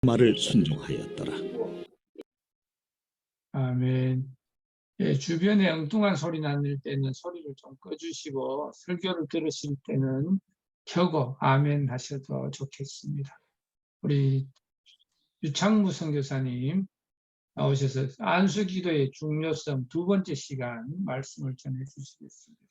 말을 순종하였더라. 아멘. 예, 주변에 엉뚱한 소리 나는 때는 소리를 좀 꺼주시고 설교를 들으실 때는 켜고 아멘 하셔도 좋겠습니다. 우리 유창무 선교사님 나오셔서 안수기도의 중요성 두 번째 시간 말씀을 전해 주시겠습니다.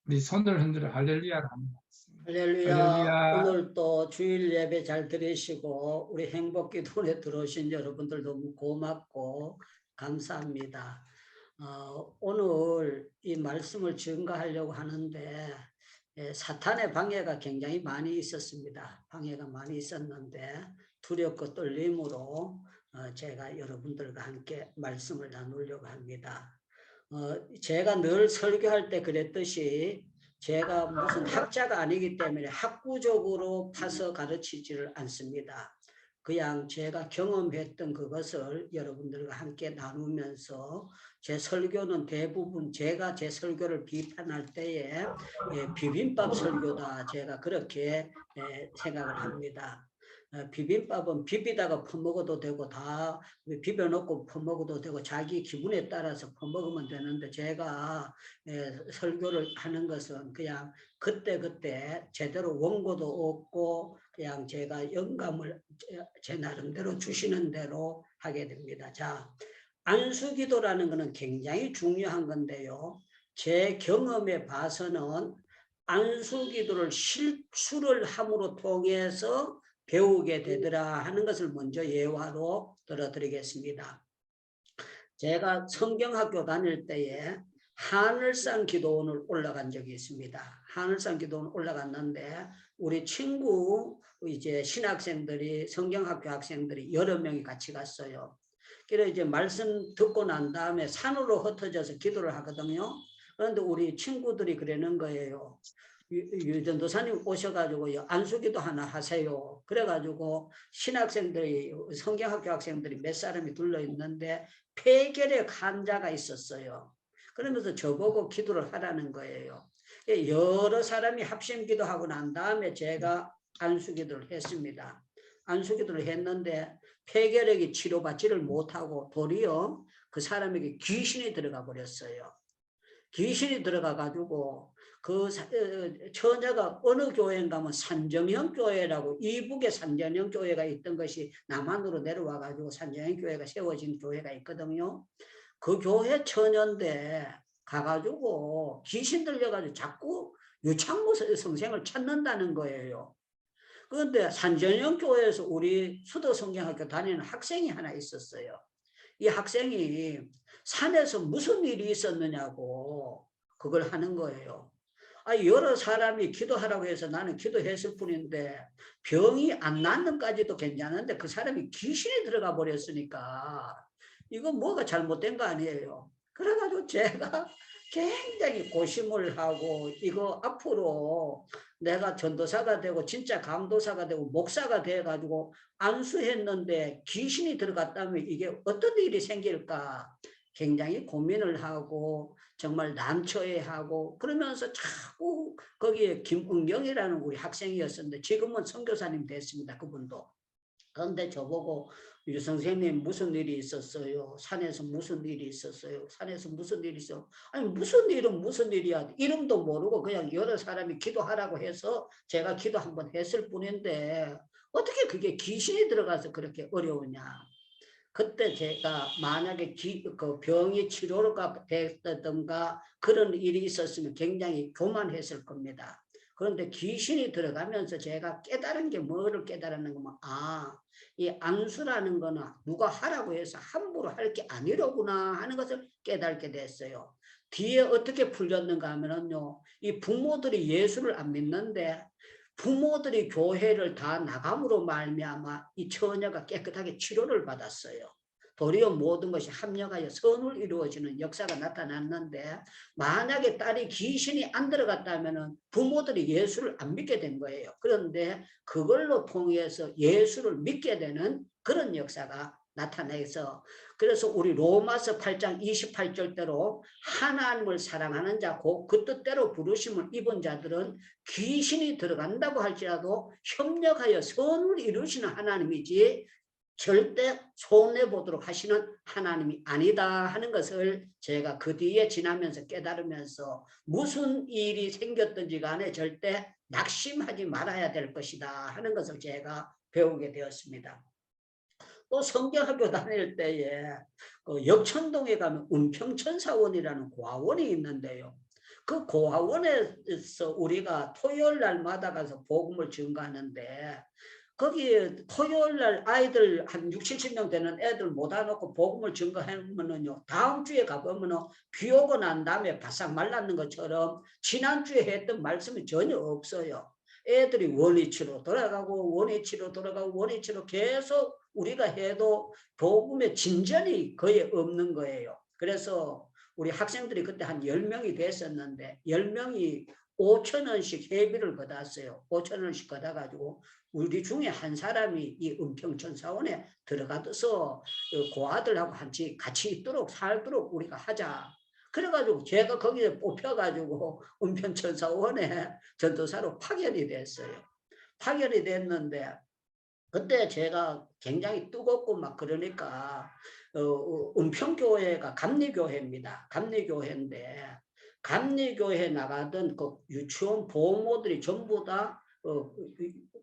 우리 손을 흔들어 할렐루야를 한번 하겠습니다. 할렐루야. 할렐루야. 오늘 또 주일 예배 잘 들으시고 우리 행복기도에 들어오신 여러분들 너무 고맙고 감사합니다. 오늘 이 말씀을 증거하려고 하는데 사탄의 방해가 굉장히 많이 있었습니다. 방해가 많이 있었는데 두렵고 떨림으로 제가 여러분들과 함께 말씀을 나누려고 합니다. 제가 늘 설교할 때 그랬듯이 제가 무슨 학자가 아니기 때문에 학구적으로 파서 가르치지를 않습니다. 그냥 제가 경험했던 그것을 여러분들과 함께 나누면서 제 설교는 대부분 제가 제 설교를 비판할 때에 비빔밥 설교다 제가 그렇게 생각을 합니다. 비빔밥은 비비다가 퍼먹어도 되고 다 비벼놓고 퍼먹어도 되고 자기 기분에 따라서 퍼먹으면 되는데 제가 설교를 하는 것은 그냥 그때그때 제대로 원고도 없고 그냥 제가 영감을 제 나름대로 주시는 대로 하게 됩니다. 자, 안수기도라는 것은 굉장히 중요한 건데요. 제 경험에 봐서는 안수기도를 실수를 함으로 통해서 배우게 되더라 하는 것을 먼저 예화로 들어드리겠습니다. 제가 성경학교 다닐 때에 하늘산 기도원을 올라간 적이 있습니다. 하늘산 기도원 올라갔는데 우리 친구 이제 신학생들이 성경학교 학생들이 여러 명이 같이 갔어요. 그래서 이제 말씀 듣고 난 다음에 산으로 흩어져서 기도를 하거든요. 그런데 우리 친구들이 그러는 거예요. 유전도사님 오셔가지고 안수기도 하나 하세요. 그래가지고 신학생들이 성경학교 학생들이 몇 사람이 둘러있는데 폐결핵 환자가 있었어요. 그러면서 저보고 기도를 하라는 거예요. 여러 사람이 합심 기도하고 난 다음에 제가 안수기도를 했습니다. 안수기도를 했는데 폐결핵이 치료받지를 못하고 도리어 그 사람에게 귀신이 들어가 버렸어요. 귀신이 들어가가지고 그 처녀가 어느 교회인가 하면 산정형 교회라고 이북에 산정형 교회가 있던 것이 남한으로 내려와가지고 산정형 교회가 세워진 교회가 있거든요. 그 교회 처녀인데 가가지고 귀신 들려가지고 자꾸 유창무 선생을 찾는다는 거예요. 그런데 산정형 교회에서 우리 수도성경학교 다니는 학생이 하나 있었어요. 이 학생이 산에서 무슨 일이 있었느냐고 그걸 하는 거예요. 여러 사람이 기도하라고 해서 나는 기도했을 뿐인데 병이 안 낫는까지도 괜찮은데 그 사람이 귀신이 들어가 버렸으니까 이건 뭐가 잘못된 거 아니에요. 그래가지고 제가 굉장히 고심을 하고 이거 앞으로 내가 전도사가 되고 진짜 감도사가 되고 목사가 돼가지고 안수했는데 귀신이 들어갔다면 이게 어떤 일이 생길까 굉장히 고민을 하고 정말 난처해하고 그러면서 자꾸 거기에 김은경이라는 우리 학생이었었는데 지금은 선교사님 됐습니다. 그분도. 그런데 저보고 유 선생님 무슨 일이 있었어요? 산에서 무슨 일이 있었어요? 산에서 무슨 일이 있어? 아니 무슨 일은 무슨 일이야? 이름도 모르고 그냥 여러 사람이 기도하라고 해서 제가 기도 한번 했을 뿐인데 어떻게 그게 귀신이 들어가서 그렇게 어려우냐? 그때 제가 만약에 그 병이 치료가 됐다든가 그런 일이 있었으면 굉장히 교만했을 겁니다. 그런데 귀신이 들어가면서 제가 깨달은 게 뭐를 깨달았는 거면 이 안수라는 거는 누가 하라고 해서 함부로 할 게 아니로구나 하는 것을 깨닫게 됐어요. 뒤에 어떻게 풀렸는가 하면요. 이 부모들이 예수를 안 믿는데 부모들이 교회를 다 나감으로 말미암아 이 처녀가 깨끗하게 치료를 받았어요. 도리어 모든 것이 합력하여 선을 이루어지는 역사가 나타났는데 만약에 딸이 귀신이 안 들어갔다면 부모들이 예수를 안 믿게 된 거예요. 그런데 그걸로 통해서 예수를 믿게 되는 그런 역사가 나타내서 그래서 우리 로마서 8장 28절대로 하나님을 사랑하는 자 곧 그 뜻대로 부르심을 입은 자들은 귀신이 들어간다고 할지라도 협력하여 선을 이루시는 하나님이지 절대 손해보도록 하시는 하나님이 아니다 하는 것을 제가 그 뒤에 지나면서 깨달으면서 무슨 일이 생겼든지 간에 절대 낙심하지 말아야 될 것이다 하는 것을 제가 배우게 되었습니다. 또 성경학교 다닐 때에 그 역천동에 가면 은평천사원이라는 고아원이 있는데요. 그 고아원에서 우리가 토요일 날마다 가서 복음을 증거하는데 거기 토요일 날 아이들 한 60, 70명 되는 애들 모아놓고 복음을 증거하면은요, 다음 주에 가보면은 비 오고 난 다음에 바싹 말랐는 것처럼 지난주에 했던 말씀이 전혀 없어요. 애들이 원위치로 돌아가고 원위치로 돌아가고 원위치로 계속 우리가 해도 복음의 진전이 거의 없는 거예요. 그래서 우리 학생들이 그때 한 10명이 됐었는데 10명이 5,000원씩 회비를 걷었어요. 5,000원씩 걷어가지고 우리 중에 한 사람이 이 은평천사원에 들어가서 고아들하고 같이 있도록 살도록 우리가 하자. 그래가지고 제가 거기에 뽑혀가지고 은평천사원에 전도사로 파견이 됐어요. 파견이 됐는데 그때 제가 굉장히 뜨겁고 막 그러니까 은평교회가 감리교회입니다. 감리교회인데 감리교회 나가던 그 유치원 보모들이 전부 다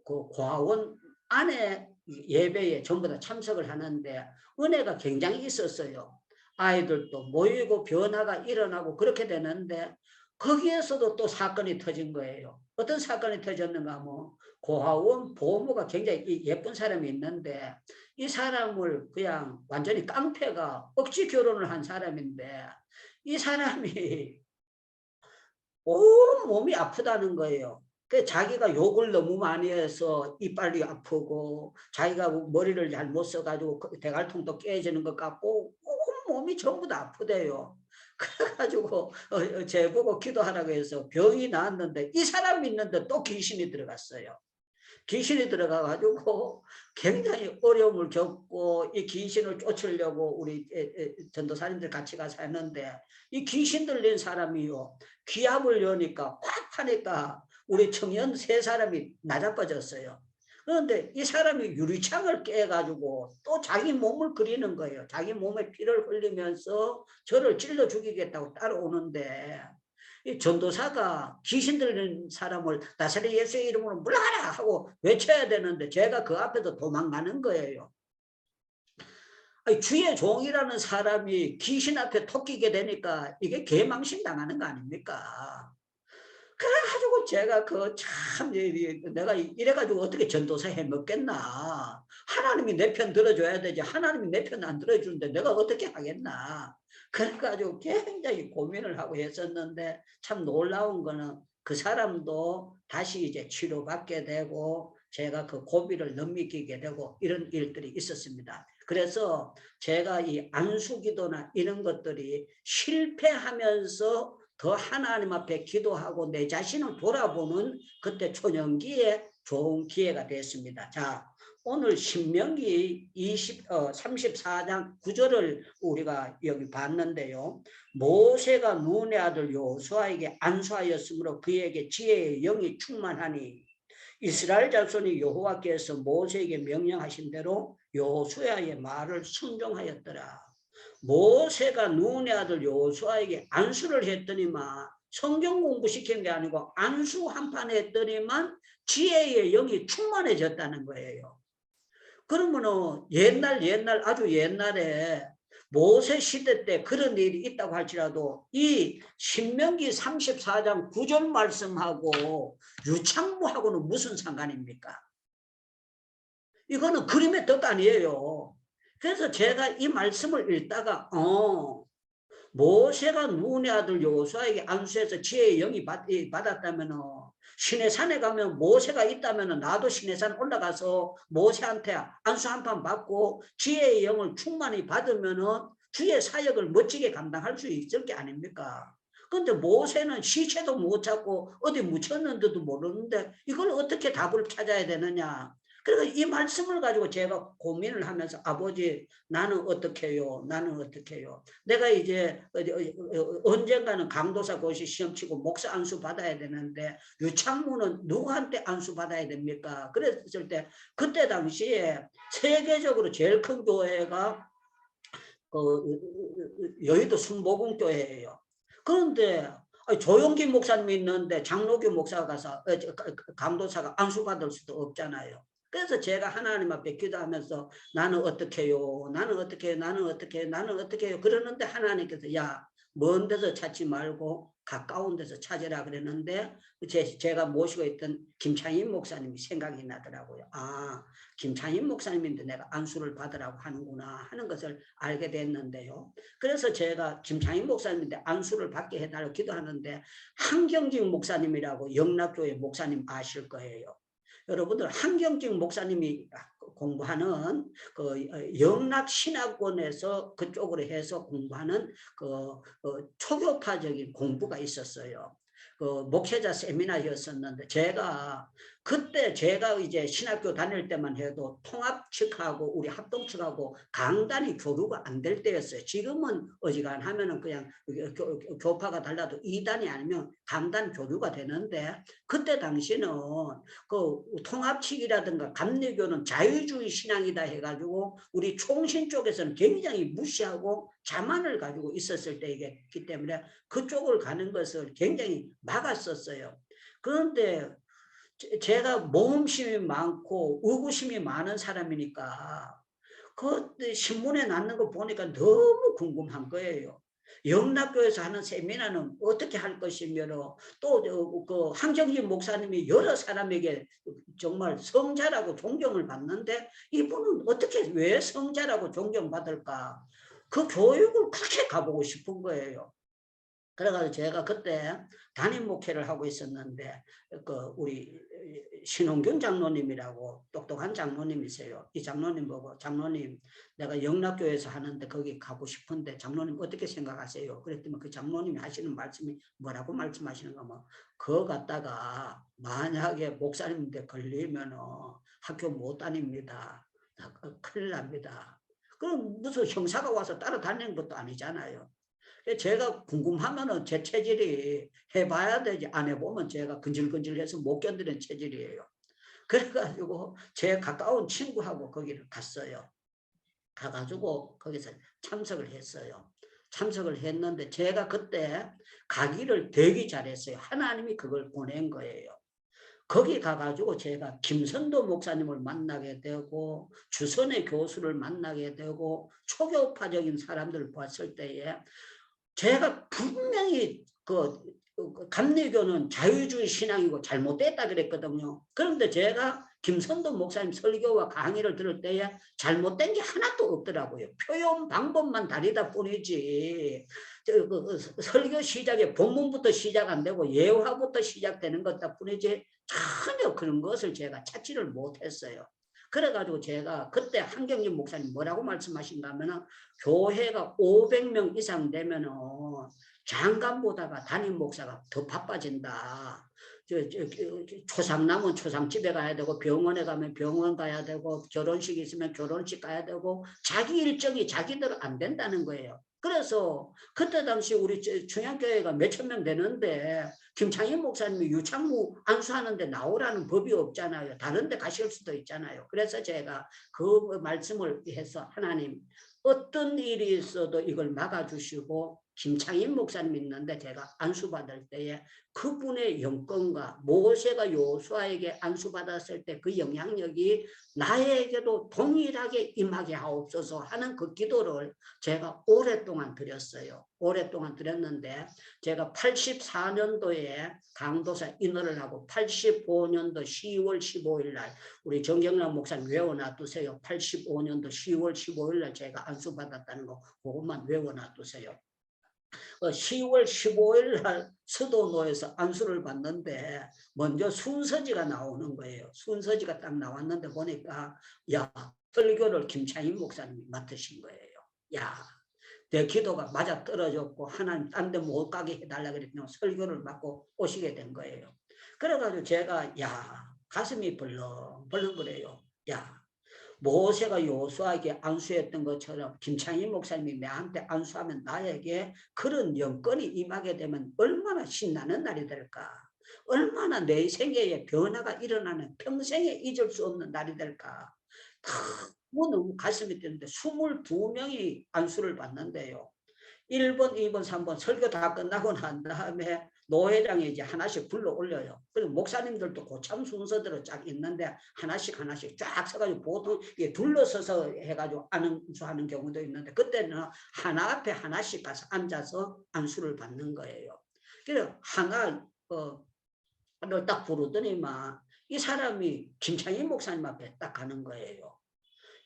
그 고아원 안에 예배에 전부 다 참석을 하는데 은혜가 굉장히 있었어요. 아이들도 모이고 변화가 일어나고 그렇게 되는데 거기에서도 또 사건이 터진 거예요. 어떤 사건이 터졌는가 하면 고아원 보모가 굉장히 예쁜 사람이 있는데 이 사람을 그냥 완전히 깡패가 억지 결혼을 한 사람인데 이 사람이 온 몸이 아프다는 거예요. 그 자기가 욕을 너무 많이 해서 이빨이 아프고 자기가 머리를 잘못 써가지고 대갈통도 깨지는 것 같고 온 몸이 전부 다 아프대요. 그래가지고 제보고 기도하라고 해서 병이 나았는데 이 사람이 있는데 또 귀신이 들어갔어요. 귀신이 들어가가지고 굉장히 어려움을 겪고 이 귀신을 쫓으려고 우리 전도사님들 같이 가서 했는데 이 귀신 들린 사람이요. 기압을 여니까 꽉 하니까 우리 청년 3사람이 나자빠졌어요. 그런데 이 사람이 유리창을 깨가지고 또 자기 몸을 그리는 거예요. 자기 몸에 피를 흘리면서 저를 찔러 죽이겠다고 따라오는데 이 전도사가 귀신 들린 사람을 나사렛 예수의 이름으로 물러가라 하고 외쳐야 되는데 제가 그 앞에서 도망가는 거예요. 아니, 주의 종이라는 사람이 귀신 앞에 토끼게 되니까 이게 개망신 당하는 거 아닙니까? 그래가지고 제가 내가 이래가지고 어떻게 전도사 해먹겠나. 하나님이 내 편 들어줘야 되지. 하나님이 내 편 안 들어주는데 내가 어떻게 하겠나. 그래가지고 굉장히 고민을 하고 했었는데 참 놀라운 거는 그 사람도 다시 이제 치료받게 되고 제가 그 고비를 넘기게 되고 이런 일들이 있었습니다. 그래서 제가 이 안수기도나 이런 것들이 실패하면서 더 하나님 앞에 기도하고 내 자신을 돌아보는 그때 초년기에 좋은 기회가 됐습니다. 자, 오늘 신명기 34장 9절을 우리가 여기 봤는데요. 모세가 눈의 아들 여호수아에게 안수하였으므로 그에게 지혜의 영이 충만하니 이스라엘 자손이 여호와께서 모세에게 명령하신 대로 여호수아의 말을 순종하였더라. 모세가 눈의 아들 여호수아에게 안수를 했더니만 성경 공부시킨 게 아니고 안수 한판 했더니만 지혜의 영이 충만해졌다는 거예요. 그러면은 옛날 아주 옛날에 모세 시대 때 그런 일이 있다고 할지라도 이 신명기 34장 9절 말씀하고 유창무하고는 무슨 상관입니까? 이거는 그림의 뜻 아니에요. 그래서 제가 이 말씀을 읽다가 모세가 눈의 아들 여호수아에게 안수해서 지혜의 영이 받았다면 신의 산에 가면 모세가 있다면 나도 신의 산 올라가서 모세한테 안수 한 판 받고 지혜의 영을 충만히 받으면 주의 사역을 멋지게 감당할 수 있을 게 아닙니까? 그런데 모세는 시체도 못 찾고 어디 묻혔는데도 모르는데 이걸 어떻게 답을 찾아야 되느냐? 그래서 이 말씀을 가지고 제가 고민을 하면서 아버지 나는 어떻게 해요? 나는 어떻게 해요? 내가 이제 언젠가는 강도사 고시 시험 치고 목사 안수 받아야 되는데 유창무는 누구한테 안수 받아야 됩니까? 그랬을 때 그때 당시에 세계적으로 제일 큰 교회가 여의도 순복음교회예요. 그런데 조용기 목사님이 있는데 장로교 목사가 가서 강도사가 안수받을 수도 없잖아요. 그래서 제가 하나님 앞에 기도하면서 나는 어떻게 해요? 나는 어떻게 해요? 나는 어떻게 해요? 나는 어떻게 해요? 그러는데 하나님께서 야, 먼 데서 찾지 말고 가까운 데서 찾으라 그랬는데 제가 모시고 있던 김창인 목사님이 생각이 나더라고요. 아, 김창인 목사님인데 내가 안수를 받으라고 하는구나 하는 것을 알게 됐는데요. 그래서 제가 김창인 목사님인데 안수를 받게 해달라고 기도하는데 한경직 목사님이라고 영락교회 목사님 아실 거예요. 여러분들 한경직 목사님이 공부하는 그 영락신학원에서 그쪽으로 해서 공부하는 그 초교파적인 공부가 있었어요. 그 목회자 세미나였었는데 제가 그때 제가 이제 신학교 다닐 때만 해도 통합 측하고 우리 합동 측하고 강단이 교류가 안 될 때였어요. 지금은 어지간하면은 그냥 교파가 달라도 2단이 아니면 강단 교류가 되는데 그때 당시는 그 통합 측이라든가 감리교는 자유주의 신앙이다 해가지고 우리 총신 쪽에서는 굉장히 무시하고 자만을 가지고 있었을 때이기 때문에 그쪽을 가는 것을 굉장히 막았었어요. 그런데 제가 모험심이 많고 의구심이 많은 사람이니까 그 신문에 났는 거 보니까 너무 궁금한 거예요. 영락교에서 하는 세미나는 어떻게 할 것이며 또 그 한경진 목사님이 여러 사람에게 정말 성자라고 존경을 받는데 이분은 어떻게 왜 성자라고 존경받을까? 그 교육을 그렇게 가보고 싶은 거예요. 그래가지고 제가 그때 담임 목회를 하고 있었는데 그 우리 신홍균 장로님이라고 똑똑한 장로님이세요. 이 장로님 보고 장로님 내가 영락교회에서 하는데 거기 가고 싶은데 장로님 어떻게 생각하세요? 그랬더니 그 장로님이 하시는 말씀이 뭐라고 말씀하시는가 뭐 그거 갖다가 만약에 목사님한테 걸리면 학교 못 다닙니다. 큰일 납니다. 그럼 무슨 형사가 와서 따라다니는 것도 아니잖아요. 제가 궁금하면은 제 체질이 해봐야 되지 안 해보면 제가 근질근질해서 못 견디는 체질이에요. 그래가지고 제 가까운 친구하고 거기를 갔어요. 가가지고 거기서 참석을 했어요. 참석을 했는데 제가 그때 가기를 되게 잘했어요. 하나님이 그걸 보낸 거예요. 거기 가가지고 제가 김선도 목사님을 만나게 되고 주선의 교수를 만나게 되고 초교파적인 사람들을 봤을 때에 제가 분명히 그 감리교는 자유주의 신앙이고 잘못됐다 그랬거든요. 그런데 제가 김선도 목사님 설교와 강의를 들을 때에 잘못된 게 하나도 없더라고요. 표현 방법만 다르다 뿐이지 설교 시작에 본문부터 시작 안 되고 예화부터 시작되는 것다 뿐이지 전혀 그런 것을 제가 찾지를 못했어요. 그래가지고 제가 그때 한경진 목사님 뭐라고 말씀하신가 하면은 교회가 500명 이상 되면은 장관보다가 담임 목사가 더 바빠진다. 초상남은 초상집에 가야 되고 병원에 가면 병원 가야 되고 결혼식 있으면 결혼식 가야 되고 자기 일정이 자기대로 안 된다는 거예요. 그래서 그때 당시 우리 중앙교회가 몇천 명 되는데 김창인 목사님이 유창무 안수하는데 나오라는 법이 없잖아요. 다른 데 가실 수도 있잖아요. 그래서 제가 그 말씀을 해서 하나님 어떤 일이 있어도 이걸 막아주시고 김창인 목사님 있는데 제가 안수받을 때에 그분의 영권과 모세가 요수아에게 안수받았을 때 그 영향력이 나에게도 동일하게 임하게 하옵소서 하는 그 기도를 제가 오랫동안 드렸어요. 오랫동안 드렸는데 제가 84년도에 강도사 인허를 하고 85년도 10월 15일 날 우리 정경락 목사님 외워놔두세요. 85년도 10월 15일 날 제가 안수받았다는 거 그것만 외워놔두세요. 10월 15일 날 서도노에서 안수를 받는데 먼저 순서지가 나오는 거예요. 순서지가 딱 나왔는데 보니까 야 설교를 김창인 목사님이 맡으신 거예요. 야 내 기도가 맞아 떨어졌고 하나님 딴 데 못 가게 해달라 그랬더니 설교를 맡고 오시게 된 거예요. 그래가지고 제가 야 가슴이 벌렁벌렁 그래요. 야, 모세가 여호수아에게 안수했던 것처럼 김창희 목사님이 내한테 안수하면 나에게 그런 영권이 임하게 되면 얼마나 신나는 날이 될까? 얼마나 내 생애에 변화가 일어나는 평생에 잊을 수 없는 날이 될까? 너무 가슴이 뛰는데 22명이 안수를 받는데요. 1번, 2번, 3번 설교 다 끝나고 난 다음에 노회장이 이제 하나씩 불러 올려요. 그리고 목사님들도 고참 순서대로 쫙 있는데 하나씩 쫙 서가지고 보통 이게 둘러서서 해가지고 안수하는 경우도 있는데 그때는 하나 앞에 하나씩 가서 앉아서 안수를 받는 거예요. 그래서 하나 를 딱 부르더니만 이 사람이 김창희 목사님 앞에 딱 가는 거예요.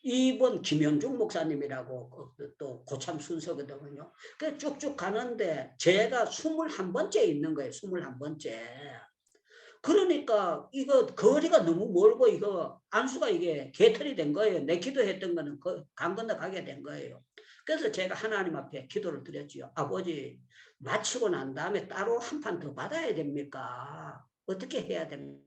2번 김현중 목사님이라고 또 고참 순서거든요. 그 쭉쭉 가는데 제가 21번째 있는 거예요. 21번째. 그러니까 이거 거리가 너무 멀고 이거 안수가 이게 개털이 된 거예요. 내 기도했던 거는 강 건너가게 된 거예요. 그래서 제가 하나님 앞에 기도를 드렸지요. 아버지 마치고 난 다음에 따로 한 판 더 받아야 됩니까? 어떻게 해야 됩니까?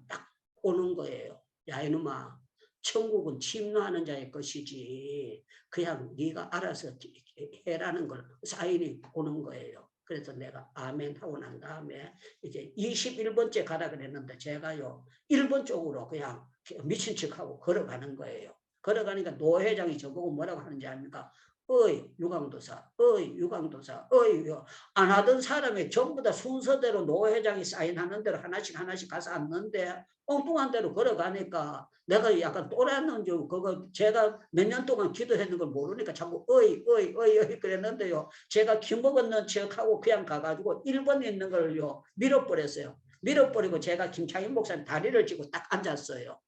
딱 오는 거예요. 야 이놈아 천국은 침노하는 자의 것이지 그냥 네가 알아서 해라는 걸 사인이 오는 거예요. 그래서 내가 아멘 하고 난 다음에 이제 21번째 가라 그랬는데 제가요 1번 쪽으로 그냥 미친 척하고 걸어가는 거예요. 걸어가니까 노 회장이 저보고 뭐라고 하는지 압니까? 어이 유광도사 어이 유광도사 어이 안 하던 사람이 전부 다 순서대로 노 회장이 사인하는 대로 하나씩 가서 앉는데 엉뚱한 대로 걸어가니까 내가 약간 또랐는 줄 그거 제가 몇 년 동안 기도했는 걸 모르니까 자꾸 어이 그랬는데요. 제가 기먹었는 척하고 그냥 가가지고 1번 있는 걸요 밀어버렸어요. 밀어버리고 제가 김창인 목사님 다리를 쥐고 딱 앉았어요.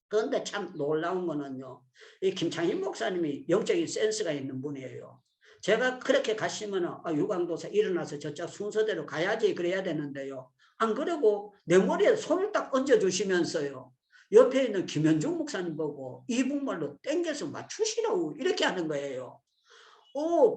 그런데 참 놀라운 거는요. 이 김창인 목사님이 영적인 센스가 있는 분이에요. 제가 그렇게 가시면 유광도사 일어나서 저쪽 순서대로 가야지 그래야 되는데요. 안 그러고 내 머리에 손을 딱 얹어주시면서요. 옆에 있는 김현중 목사님 보고 이북말로 땡겨서 맞추시라고 이렇게 하는 거예요.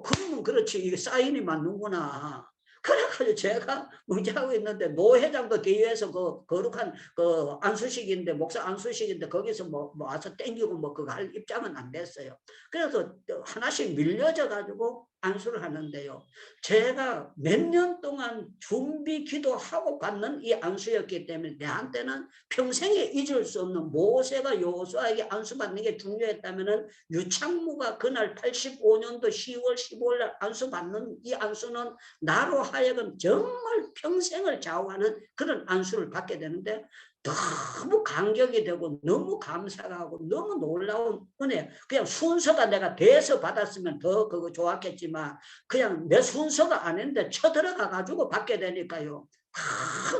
그러면 그렇지. 이게 사인이 맞는구나. 그래가지고 제가 뭉치하고 있는데 노 회장도 뒤에서 그 거룩한 그 안수식인데 목사 안수식인데 거기서 뭐 와서 땡기고 뭐 그거 할 입장은 안 됐어요. 그래서 하나씩 밀려져 가지고 안수를 하는데요. 제가 몇 년 동안 준비 기도하고 받는 이 안수였기 때문에 내한테는 평생에 잊을 수 없는 모세가 여호수아에게 안수 받는 게 중요했다면은 유창무가 그날 85년도 10월 15일 날 안수 받는 이 안수는 나로 하여금 정말 평생을 좌우하는 그런 안수를 받게 되는데 너무 감격이 되고 너무 감사하고 너무 놀라운 은혜. 그냥 순서가 내가 돼서 받았으면 더 그거 좋았겠지만 그냥 내 순서가 아닌데 쳐들어가 가지고 받게 되니까요.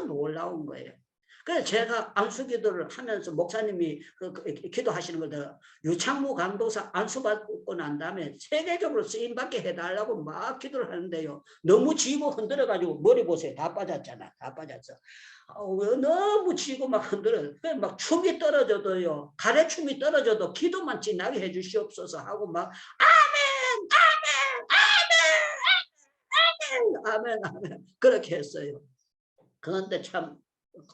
놀라운 거예요. 그래서 제가 안수기도를 하면서 목사님이 기도하시는 거들 유창무 강도사 안수받고 난 다음에 세계적으로 쓰임받게 해달라고 막 기도를 하는데요. 너무 쥐고 흔들어가지고 머리 보세요. 다 빠졌잖아. 다 빠졌어. 너무 쥐고 막 흔들어. 막 춤이 떨어져도요. 가래춤이 떨어져도 기도만 진하게 해주시옵소서 하고 막 아멘 아멘 그렇게 했어요. 그런데 참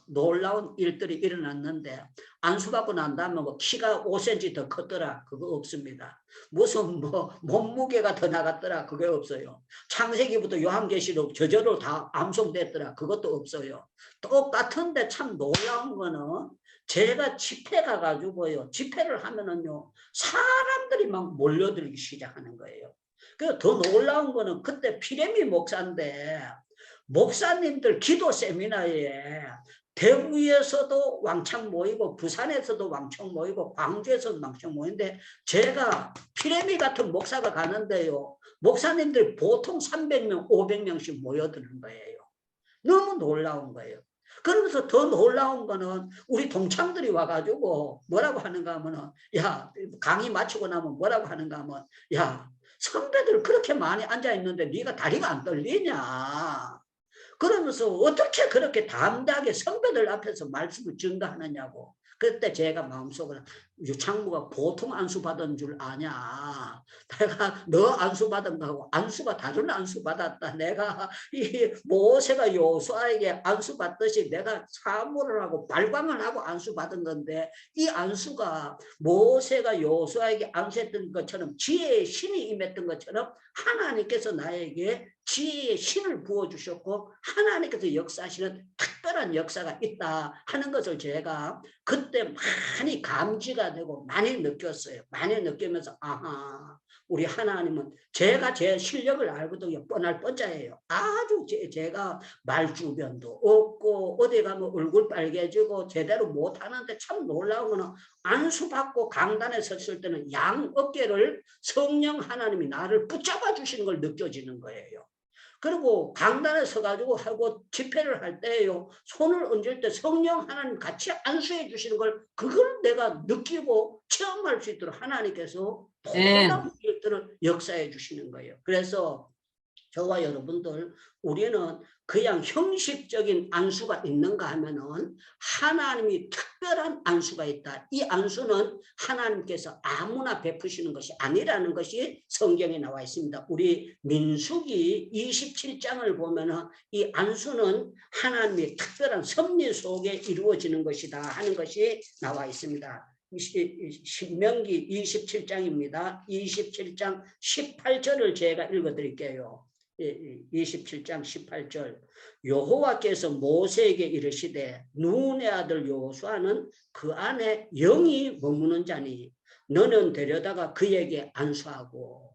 놀라운 일들이 일어났는데 안수받고 난 다음에 뭐 키가 5cm 더 컸더라 그거 없습니다. 무슨 뭐 몸무게가 더 나갔더라 그게 없어요. 창세기부터 요한계시록 저절로 다 암송됐더라 그것도 없어요. 똑같은데 참 놀라운 거는 제가 집회 가가지고요 집회를 하면은요 사람들이 막 몰려들기 시작하는 거예요. 그 더 놀라운 거는 그때 피레미 목사인데 목사님들 기도 세미나에 대구에서도 왕창 모이고 부산에서도 왕창 모이고 광주에서도 왕창 모이는데 제가 피레미 같은 목사가 가는데요. 목사님들 보통 300명 500명씩 모여드는 거예요. 너무 놀라운 거예요. 그러면서 더 놀라운 거는 우리 동창들이 와가지고 뭐라고 하는가 하면은 야 강의 마치고 나면 뭐라고 하는가 하면 야 선배들 그렇게 많이 앉아있는데 네가 다리가 안 떨리냐. 그러면서 어떻게 그렇게 담대하게 선배들 앞에서 말씀을 증거하느냐고. 그때 제가 마음속으로 유창무가 보통 안수 받은 줄 아냐. 내가 너 안수 받은 거하고 안수가 다른 안수 받았다. 내가 이 모세가 여호수아에게 안수 받듯이 내가 사모를 하고 발광을 하고 안수 받은 건데 이 안수가 모세가 여호수아에게 안수했던 것처럼 지혜의 신이 임했던 것처럼 하나님께서 나에게 지혜의 신을 부어주셨고 하나님께서 역사하시는 특별한 역사가 있다 하는 것을 제가 그때 많이 감지가 되고 많이 느꼈어요. 많이 느끼면서 아하, 우리 하나님은 제가 제 실력을 알거든요. 뻔할 뻔자예요. 아주 제가 말주변도 없고 어디 가면 얼굴 빨개지고 제대로 못하는데 참 놀라운 거는 안수받고 강단에 섰을 때는 양 어깨를 성령 하나님이 나를 붙잡아 주시는 걸 느껴지는 거예요. 그리고 강단에 서가지고 하고 집회를 할 때요, 손을 얹을 때 성령 하나님 같이 안수해 주시는 걸 그걸 내가 느끼고 체험할 수 있도록 하나님께서 놀라운 일들을 역사해 주시는 거예요. 그래서 저와 여러분들 우리는 그냥 형식적인 안수가 있는가 하면은 하나님이 특별한 안수가 있다. 이 안수는 하나님께서 아무나 베푸시는 것이 아니라는 것이 성경에 나와 있습니다. 우리 민수기 27장을 보면은 이 안수는 하나님의 특별한 섭리 속에 이루어지는 것이다 하는 것이 나와 있습니다. 신명기 27장입니다. 27장 18절을 제가 읽어드릴게요. 27장 18절 여호와께서 모세에게 이르시되 눈의 아들 여호수아는 그 안에 영이 머무는 자니 너는 데려다가 그에게 안수하고.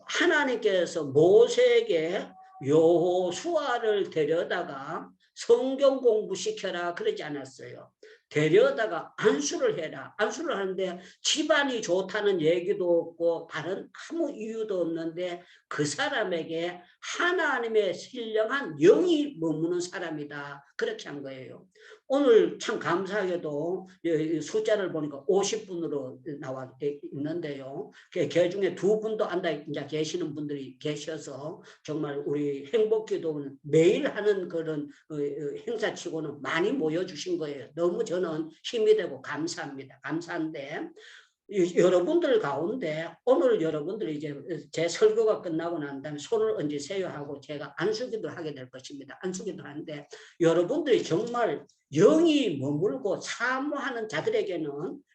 하나님께서 모세에게 여호수아를 데려다가 성경 공부시켜라 그러지 않았어요. 데려다가 안수를 해라. 안수를 하는데 집안이 좋다는 얘기도 없고 다른 아무 이유도 없는데 그 사람에게 하나님의 신령한 영이 머무는 사람이다. 그렇게 한 거예요. 오늘 참 감사하게도 숫자를 보니까 50분으로 나와 있는데요. 그 중에 2분도 앉아 계시는 분들이 계셔서 정말 우리 행복기도는 매일 하는 그런 행사치고는 많이 모여주신 거예요. 너무 저는 힘이 되고 감사합니다. 감사한데 여러분들 가운데 오늘 여러분들이 이제 제 설교가 끝나고 난 다음에 손을 얹으세요 하고 제가 안수기도를 하게 될 것입니다. 안수기도를 하는데 여러분들이 정말 영이 머물고 사모하는 자들에게는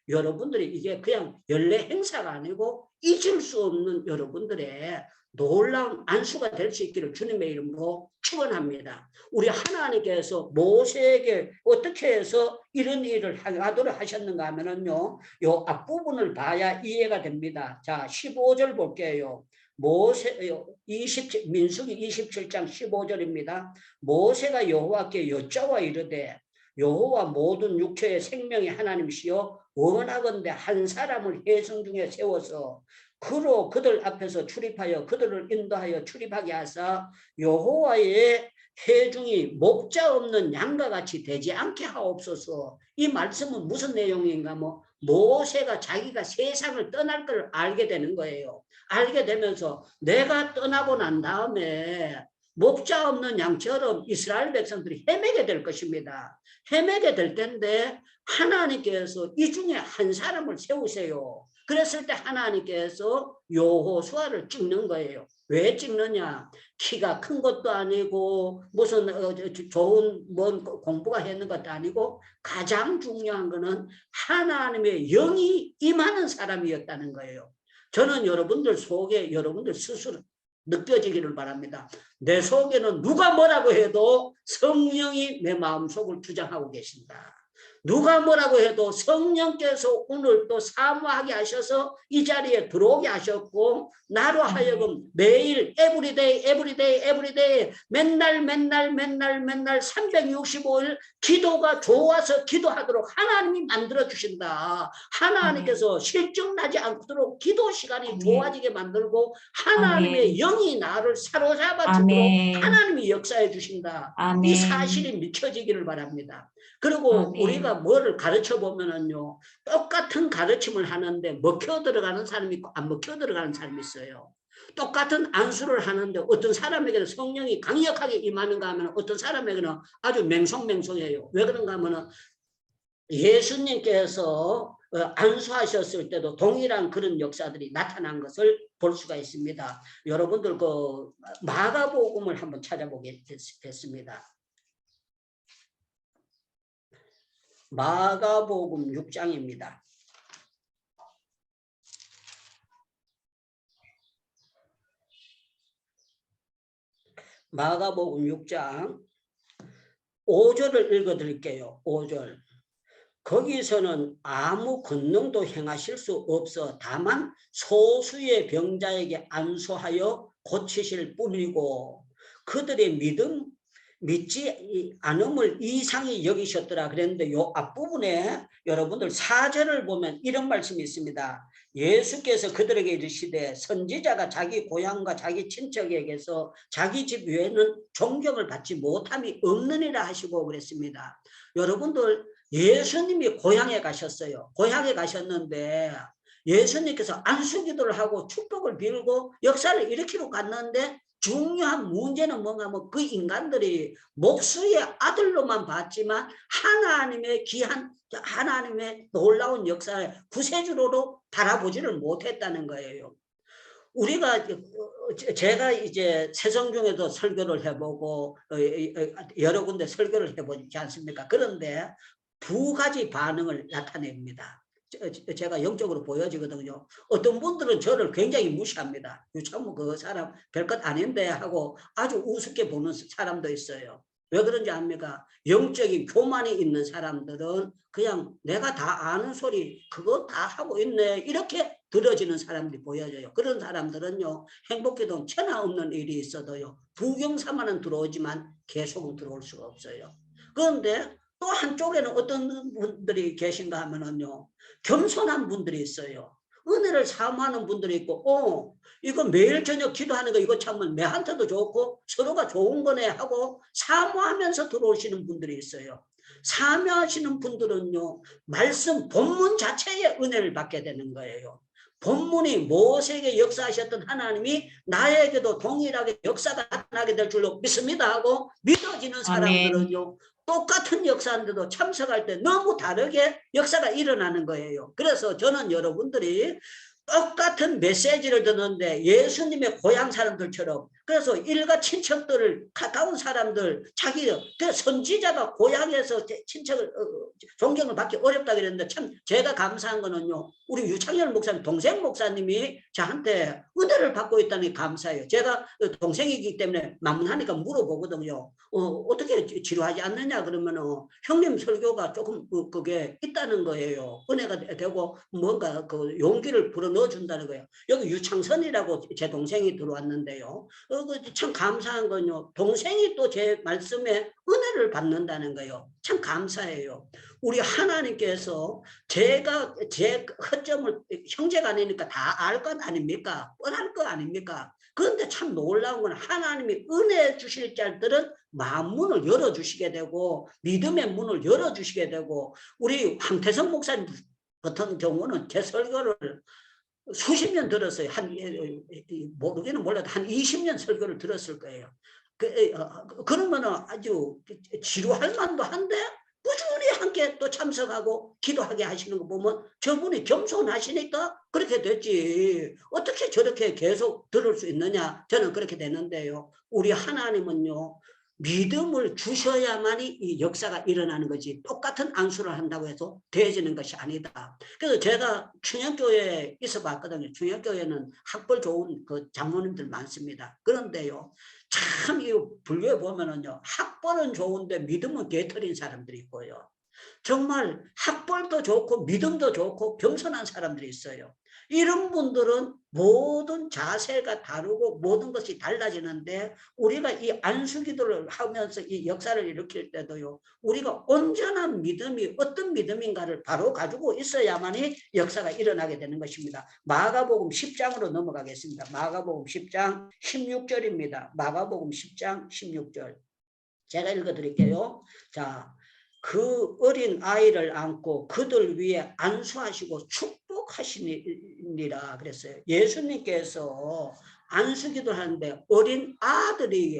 여러분들이 이게 그냥 연례 행사가 아니고 잊을 수 없는 여러분들의 놀라운 안수가 될 수 있기를 주님의 이름으로 축원합니다. 우리 하나님께서 모세에게 어떻게 해서 이런 일을 하도록 하셨는가 하면은요, 요 앞부분을 봐야 이해가 됩니다. 자, 15절 볼게요. 민수기 27장 15절입니다. 모세가 여호와께 여짜와 이르되 여호와 모든 육체의 생명의 하나님이시여 원하건대 한 사람을 회성 중에 세워서 그로 그들 앞에서 출입하여 그들을 인도하여 출입하게 하사 여호와의 회중이 목자 없는 양과 같이 되지 않게 하옵소서. 이 말씀은 무슨 내용인가? 모세가 자기가 세상을 떠날 걸 알게 되는 거예요. 알게 되면서 내가 떠나고 난 다음에 목자 없는 양처럼 이스라엘 백성들이 헤매게 될 것입니다. 헤매게 될 텐데 하나님께서 이 중에 한 사람을 세우세요. 그랬을 때 하나님께서 여호수아를 찍는 거예요. 왜 찍느냐? 키가 큰 것도 아니고 무슨 좋은 뭔 공부가 했는 것도 아니고 가장 중요한 거는 하나님의 영이 임하는 사람이었다는 거예요. 저는 여러분들 속에 여러분들 스스로 느껴지기를 바랍니다. 내 속에는 누가 뭐라고 해도 성령이 내 마음속을 주장하고 계신다. 누가 뭐라고 해도 성령께서 오늘 또 사모하게 하셔서 이 자리에 들어오게 하셨고 나로 하여금 매일 에브리데이 맨날 365일 기도가 좋아서 기도하도록 하나님이 만들어 주신다. 하나님께서 실증나지 않도록 기도 시간이 좋아지게 만들고 하나님의 영이 나를 사로잡아 주도록 하나님이 역사해 주신다. 이 사실이 믿혀지기를 바랍니다. 그리고 우리가 뭐를 가르쳐 보면은요, 똑같은 가르침을 하는데 먹혀 들어가는 사람이 있고 안 먹혀 들어가는 사람이 있어요. 똑같은 안수를 하는데 어떤 사람에게는 성령이 강력하게 임하는가 하면 어떤 사람에게는 아주 맹송맹송해요. 왜 그런가 하면 예수님께서 안수하셨을 때도 동일한 그런 역사들이 나타난 것을 볼 수가 있습니다. 여러분들 그 마가복음을 한번 찾아보겠습니다. 마가복음 6장입니다. 마가복음 6장 5절을 읽어드릴게요. 5절. 거기서는 아무 권능도 행하실 수 없어 다만 소수의 병자에게 안수하여 고치실 뿐이고 그들의 믿지 않음을 이상히 여기셨더라 그랬는데 요 앞부분에 여러분들 4절을 보면 이런 말씀이 있습니다. 예수께서 그들에게 이르시되 선지자가 자기 고향과 자기 친척에게서 자기 집 외에는 존경을 받지 못함이 없느니라 하시고 그랬습니다. 여러분들 예수님이 고향에 가셨어요. 고향에 가셨는데 예수님께서 안수기도를 하고 축복을 빌고 역사를 일으키러 갔는데 중요한 문제는 뭔가 하면 그 인간들이 목수의 아들로만 봤지만 하나님의 귀한 하나님의 놀라운 역사를 구세주로 바라보지를 못했다는 거예요. 우리가 제가 이제 세성중에도 설교를 해보고 여러 군데 설교를 해보지 않습니까? 그런데 두 가지 반응을 나타냅니다. 제가 영적으로 보여지거든요. 어떤 분들은 저를 굉장히 무시합니다. 참 그 사람 별것 아닌데 하고 아주 우습게 보는 사람도 있어요. 왜 그런지 압니까? 영적인 교만이 있는 사람들은 그냥 내가 다 아는 소리 그거 다 하고 있네 이렇게 들어지는 사람들이 보여져요. 그런 사람들은요 행복해도 천하 없는 일이 있어도요 부경사만은 들어오지만 계속은 들어올 수가 없어요. 그런데 또 한쪽에는 어떤 분들이 계신가 하면은요 겸손한 분들이 있어요. 은혜를 사모하는 분들이 있고 이거 매일 저녁 기도하는 거 이거 참 매한테도 좋고 서로가 좋은 거네 하고 사모하면서 들어오시는 분들이 있어요. 사모하시는 분들은요 말씀 본문 자체의 은혜를 받게 되는 거예요. 본문이 모세에게 역사하셨던 하나님이 나에게도 동일하게 역사가 나타나게 될 줄로 믿습니다 하고 믿어지는 사람들은요 똑같은 역사인데도 참석할 때 너무 다르게 역사가 일어나는 거예요. 그래서 저는 여러분들이 똑같은 메시지를 듣는데 예수님의 고향 사람들처럼 그래서 일가 친척들을 가까운 사람들 자기 그 선지자가 고향에서 친척을 존경을 받기 어렵다 그랬는데 참 제가 감사한 거는요 우리 유창열 목사님 동생 목사님이 저한테 은혜를 받고 있다는 게 감사해요. 제가 동생이기 때문에 만만하니까 물어보거든요. 어떻게 치료하지 않느냐 그러면 형님 설교가 조금 그게 있다는 거예요. 은혜가 되고 뭔가 그 용기를 불어 넣어준다는 거예요. 여기 유창선이라고 제 동생이 들어왔는데요. 참 감사한 건요. 동생이 또 제 말씀에 은혜를 받는다는 거예요. 참 감사해요. 우리 하나님께서 제가 제 허점을 형제가 아니니까 다 알 것 아닙니까? 뻔할 거 아닙니까? 그런데 참 놀라운 건 하나님이 은혜 주실 자들은 마음문을 열어주시게 되고 믿음의 문을 열어주시게 되고 우리 황태성 목사님 같은 경우는 제 설교를 수십 년 들었어요. 모르기는 몰라도 한 20년 설교를 들었을 거예요. 그러면은 아주 지루할 만도 한데 꾸준히 함께 또 참석하고 기도하게 하시는 거 보면 저분이 겸손하시니까 그렇게 됐지. 어떻게 저렇게 계속 들을 수 있느냐. 저는 그렇게 되는데요. 우리 하나님은요. 믿음을 주셔야만이 이 역사가 일어나는 거지 똑같은 안수를 한다고 해서 되어지는 것이 아니다. 그래서 제가 충영교회에 있어 봤거든요. 충영교회는 학벌 좋은 그 장로님들 많습니다. 그런데요. 참 이 불교에 보면은요. 학벌은 좋은데 믿음은 개털인 사람들이 있고요. 정말 학벌도 좋고 믿음도 좋고 겸손한 사람들이 있어요. 이런 분들은 모든 자세가 다르고 모든 것이 달라지는데 우리가 이 안수기도를 하면서 이 역사를 일으킬 때도요. 우리가 온전한 믿음이 어떤 믿음인가를 바로 가지고 있어야만이 역사가 일어나게 되는 것입니다. 마가복음 10장으로 넘어가겠습니다. 마가복음 10장 16절입니다. 마가복음 10장 16절. 제가 읽어드릴게요. 자, 그 어린 아이를 안고 그들 위에 안수하시고 축복하시니라 그랬어요. 예수님께서 안수기도를 하는데 어린 아들이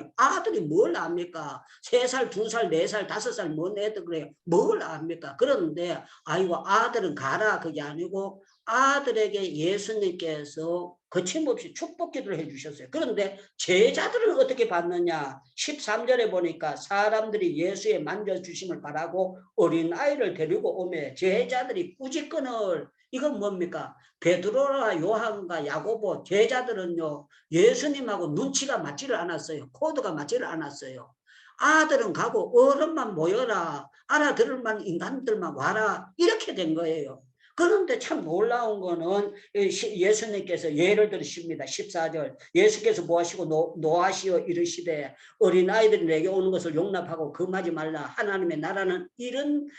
뭘 압니까? 3살, 2살, 4살, 5살 뭔 애들 그래요. 뭘 압니까? 그런데 아이고 아들은 가라 그게 아니고 아들에게 예수님께서 거침없이 축복기도를 해주셨어요. 그런데 제자들은 어떻게 받느냐? 13절에 보니까 사람들이 예수의 만져주심을 바라고 어린아이를 데리고 오매 제자들이 꾸짖거늘. 이건 뭡니까? 베드로와 요한과 야고보 제자들은요 예수님하고 눈치가 맞지를 않았어요. 코드가 맞지를 않았어요. 아들은 가고 어른만 모여라. 알아들을 만 인간들만 와라. 이렇게 된 거예요. 그런데 참 놀라운 거는 예수님께서 예를 들으십니다. 14절 예수께서 뭐하시고 노하시어 이르시되 어린아이들이 내게 오는 것을 용납하고 금하지 말라. 하나님의 나라는 이런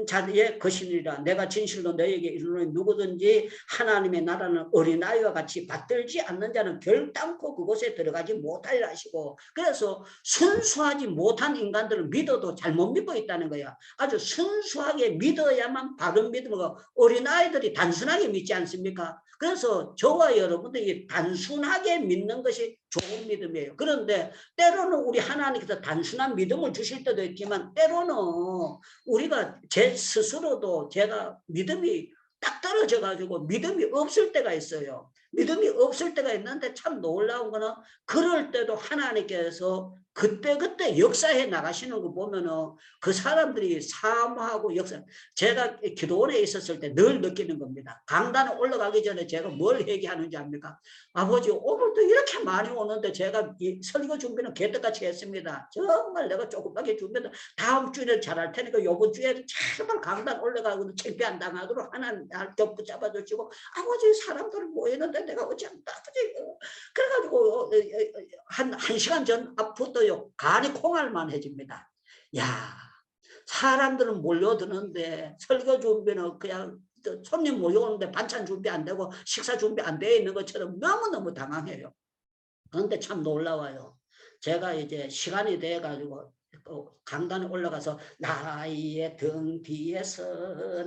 자의 것이니라. 내가 진실로 너에게 이르노니 누구든지 하나님의 나라는 어린아이와 같이 받들지 않는 자는 결단코 그곳에 들어가지 못하리라 하시고, 그래서 순수하지 못한 인간들은 믿어도 잘못 믿고 있다는 거야. 아주 순수하게 믿어야만 바른 믿음이고 어린아이들이 단순하게 믿지 않습니까? 그래서 저와 여러분들이 단순하게 믿는 것이 좋은 믿음이에요. 그런데 때로는 우리 하나님께서 단순한 믿음을 주실 때도 있지만 때로는 우리가 제 스스로도 제가 믿음이 딱 떨어져 가지고 믿음이 없을 때가 있어요. 믿음이 없을 때가 있는데 참 놀라운 거는 그럴 때도 하나님께서 그때그때 역사해 나가시는 거 보면은 그 사람들이 사모하고 역사. 제가 기도원에 있었을 때 늘 느끼는 겁니다. 강단에 올라가기 전에 제가 뭘 얘기하는지 압니까? 아버지 오늘도 이렇게 많이 오는데 제가 이 설교 준비는 개떡같이 했습니다. 정말 내가 조금밖에 준비는 다음 주에 잘할 테니까 이번 주에 제발 강단 올라가고 창피 안 당하도록 하나님 날 좀 붙잡아 주시고, 아버지 사람들 모이는데 내가 어찌 안 아버지 그래가지고 한 시간 전 앞부터요 간이 콩알만해집니다. 야, 사람들은 몰려드는데 설교 준비는 그냥 손님 모여오는데 반찬 준비 안 되고 식사 준비 안 되어 있는 것처럼 너무너무 당황해요. 그런데 참 놀라워요. 제가 이제 시간이 돼가지고 강단에 올라가서 나의 등 뒤에서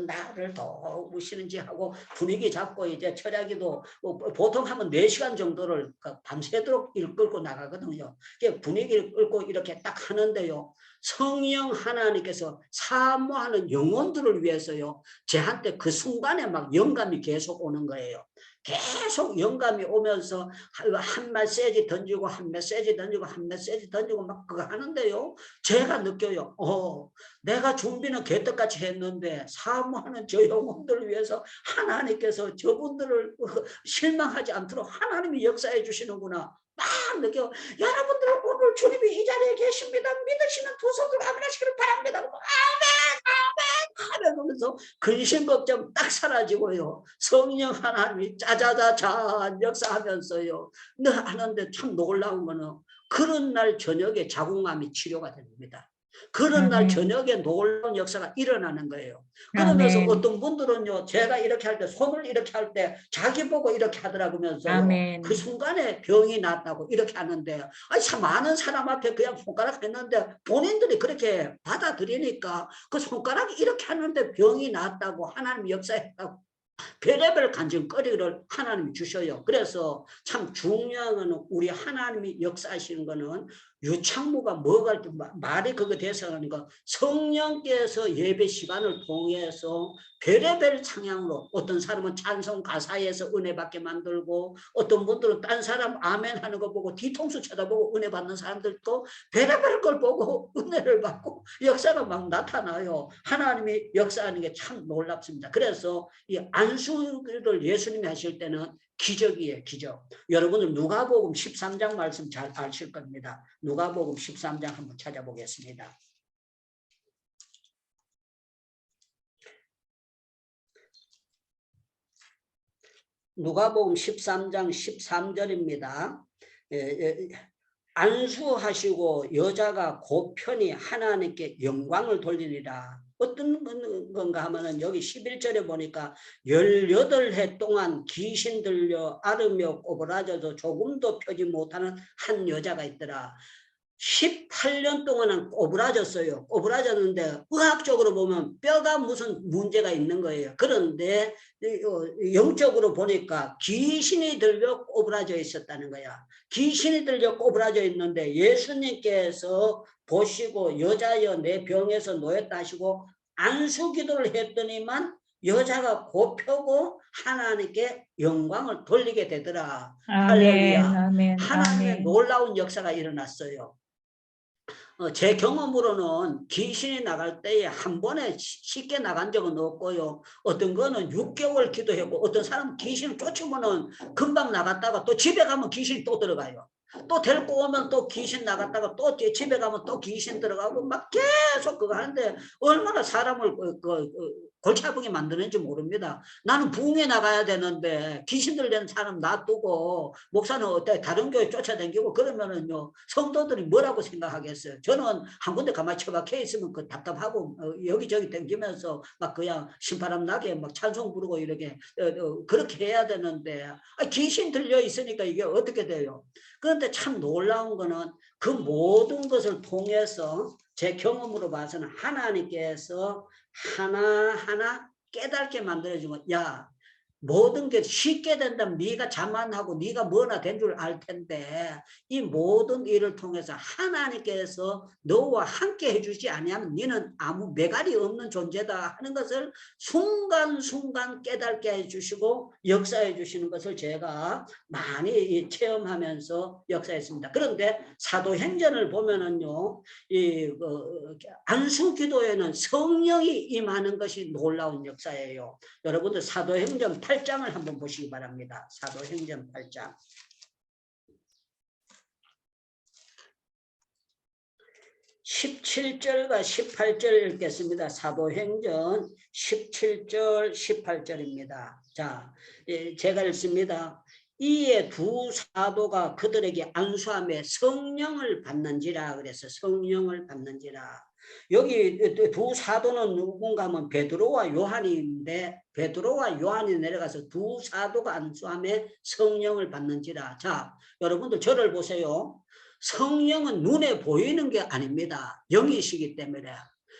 나를 도우시는지 하고 분위기 잡고 이제 철야기도 보통 하면 4시간 정도를 밤새도록 끌고 나가거든요. 분위기를 끌고 이렇게 딱 하는데요. 성령 하나님께서 사모하는 영혼들을 위해서요. 저한테 그 순간에 막 영감이 계속 오는 거예요. 계속 영감이 오면서 한 메시지 던지고 한 메시지 던지고 한 메시지 던지고 막 그거 하는데요. 제가 느껴요. 내가 준비는 개떡같이 했는데 사모하는 저 영혼들을 위해서 하나님께서 저분들을 실망하지 않도록 하나님이 역사해 주시는구나. 막 느껴. 여러분들 오늘 주님이 이 자리에 계십니다. 믿으시는 두 손으로 아멘하시기를 바랍니다. 아멘 아멘 하면서 근심 걱정 딱 사라지고요. 성령 하나님이 짜자자자 역사하면서요. 너 하는데 참 놀라운 거는 그런 날 저녁에 자궁암이 치료가 됩니다. 그런 날 저녁에 놀라운 역사가 일어나는 거예요. 그러면서 아멘. 어떤 분들은요, 제가 이렇게 할 때 손을 이렇게 할 때 자기 보고 이렇게 하더라고면서요. 아멘. 그 순간에 병이 났다고 이렇게 하는데, 아니 참 많은 사람 앞에 그냥 손가락 했는데 본인들이 그렇게 받아들이니까 그 손가락이 이렇게 하는데 병이 났다고 하나님 역사했다고 별의별 간증거리를 하나님이 주셔요. 그래서 참 중요한 거는 우리 하나님이 역사하시는 거는 유창무가 뭐가 말이 그거 돼서 하니까 성령께서 예배 시간을 통해서 별의별 창향으로 어떤 사람은 찬송 가사에서 은혜 받게 만들고 어떤 분들은 딴 사람 아멘 하는 거 보고 뒤통수 쳐다보고 은혜 받는 사람들도 별의별 걸 보고 은혜를 받고 역사가 막 나타나요. 하나님이 역사하는 게 참 놀랍습니다. 그래서 이 안수를 예수님이 하실 때는 기적이에요. 기적. 여러분들 누가복음 13장 말씀 잘 아실 겁니다. 누가복음 13장 한번 찾아보겠습니다. 누가복음 13장 13절입니다. 안수하시고 여자가 고편히 하나님께 영광을 돌리니라. 어떤 건가 하면은 여기 11절에 보니까 18해 동안 귀신 들려 앓으며 꼬부라져도 조금도 펴지 못하는 한 여자가 있더라. 18년 동안은 꼬부라졌어요. 꼬부라졌는데 의학적으로 보면 뼈가 무슨 문제가 있는 거예요. 그런데 영적으로 보니까 귀신이 들려 꼬부라져 있었다는 거야. 귀신이 들려 꼬부라져 있는데 예수님께서 보시고 여자여 내 병에서 놓였다 하시고 안수기도를 했더니만 여자가 곱펴고 하나님께 영광을 돌리게 되더라. 아멘, 할렐루야. 아멘, 하나님의 아멘. 놀라운 역사가 일어났어요. 제 경험으로는 귀신이 나갈 때에 한 번에 쉽게 나간 적은 없고요. 어떤 거는 6개월 기도했고 어떤 사람은 귀신을 쫓으면은 금방 나갔다가 또 집에 가면 귀신이 또 들어가요. 또 데리고 오면 또 귀신 나갔다가 또 집에 가면 또 귀신 들어가고 막 계속 그거 하는데 얼마나 사람을 골치 아프게 만드는지 모릅니다. 나는 부흥에 나가야 되는데 귀신 들리는 사람 놔두고 목사는 어때 다른 교회 쫓아다니고 그러면은요 성도들이 뭐라고 생각하겠어요. 저는 한 군데 가만히 처박혀 있으면 그 답답하고 여기저기 댕기면서 막 그냥 신바람 나게 막 찬송 부르고 이렇게 그렇게 해야 되는데 귀신 들려 있으니까 이게 어떻게 돼요. 그런데 참 놀라운 거는 그 모든 것을 통해서 제 경험으로 봐서는 하나님께서 하나하나 깨닫게 만들어주면 야 모든 게 쉽게 된다면 네가 자만하고 네가 뭐나 된 줄 알 텐데 이 모든 일을 통해서 하나님께서 너와 함께 해주지 아니하면 너는 아무 매갈이 없는 존재다 하는 것을 순간순간 깨닫게 해주시고 역사해 주시는 것을 제가 많이 체험하면서 역사했습니다. 그런데 사도행전을 보면은요 이 안수기도에는 성령이 임하는 것이 놀라운 역사예요. 여러분들 사도행전 8장을 한번 보시기 바랍니다. 사도행전 8장. 17절과 18절 읽겠습니다. 사도행전 17절 18절입니다. 자, 제가 읽습니다. 이에 두 사도가 그들에게 안수하며 성령을 받는지라 그래서 성령을 받는지라. 여기 두 사도는 누군가 하면 베드로와 요한인데 베드로와 요한이 내려가서 두 사도가 안수하며 성령을 받는지라. 자, 여러분들 저를 보세요. 성령은 눈에 보이는 게 아닙니다. 영이시기 때문에.